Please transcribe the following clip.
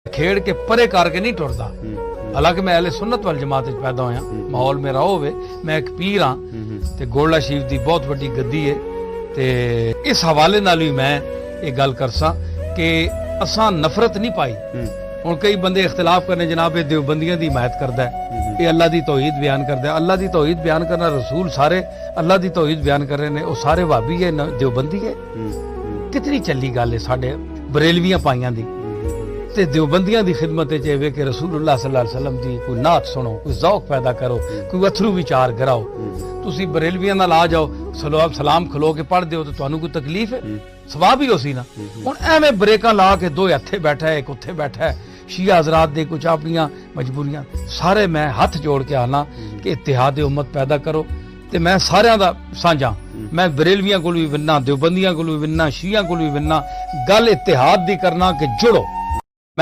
खेड़ के परे करके नहीं टुरदा। हालांकि मैं अहले सुन्नत वाल जमात पैदा होया, माहौल मेरा होवे, मैं एक पीर हाँ ते गोला शरीफ दी बहुत बड़ी गद्दी है। ते इस हवाले नाल भी मैं ये गल करसा कि असां नफरत नहीं पाई। हुण कई बंदे इख्तिलाफ करने जनाब देवबंदियां दी हिमायत करदा है, ये अल्लाह दी तौहीद बयान करदा है। अल्लाह दी तौहीद बयान करना रसूल सारे अल्लाह दी तौहीद बयान कर रहे ने, वो सारे वाबी है देवबंदी है। कितनी चली गल है साडे बरेलवियां पाइयां दी ते देवबंदियां दी खिदमत च वे कि रसूलुल्लाह सल्लल्लाहु अलैहि वसल्लम दी कोई नात सुनो, कोई ज़ौक पैदा करो, कोई अथरू विचार कराओ। तुसी बरेलवियां नाल आ जाओ, सलाम खलो के पढ़ दिओ तो तुहानू कोई तकलीफ है? सवाब ही होसी ना। हुण एवें ब्रेकां ला के दो हथे बैठा है, एक उत्थे बैठा है, शिया हजरात दे कुछ अपनियां मजबूरियां। सारे मैं हथ जोड़ के आना कि इत्तिहाद उम्मत पैदा करो। ते मैं सारियां दा सांझा, मैं बरेलवियां कोल भी विन्ना, देवबंदियां कोल भी विन्ना, शिया कोल भी विन्ना, गल इत्तिहाद दी करना कि जुड़ो।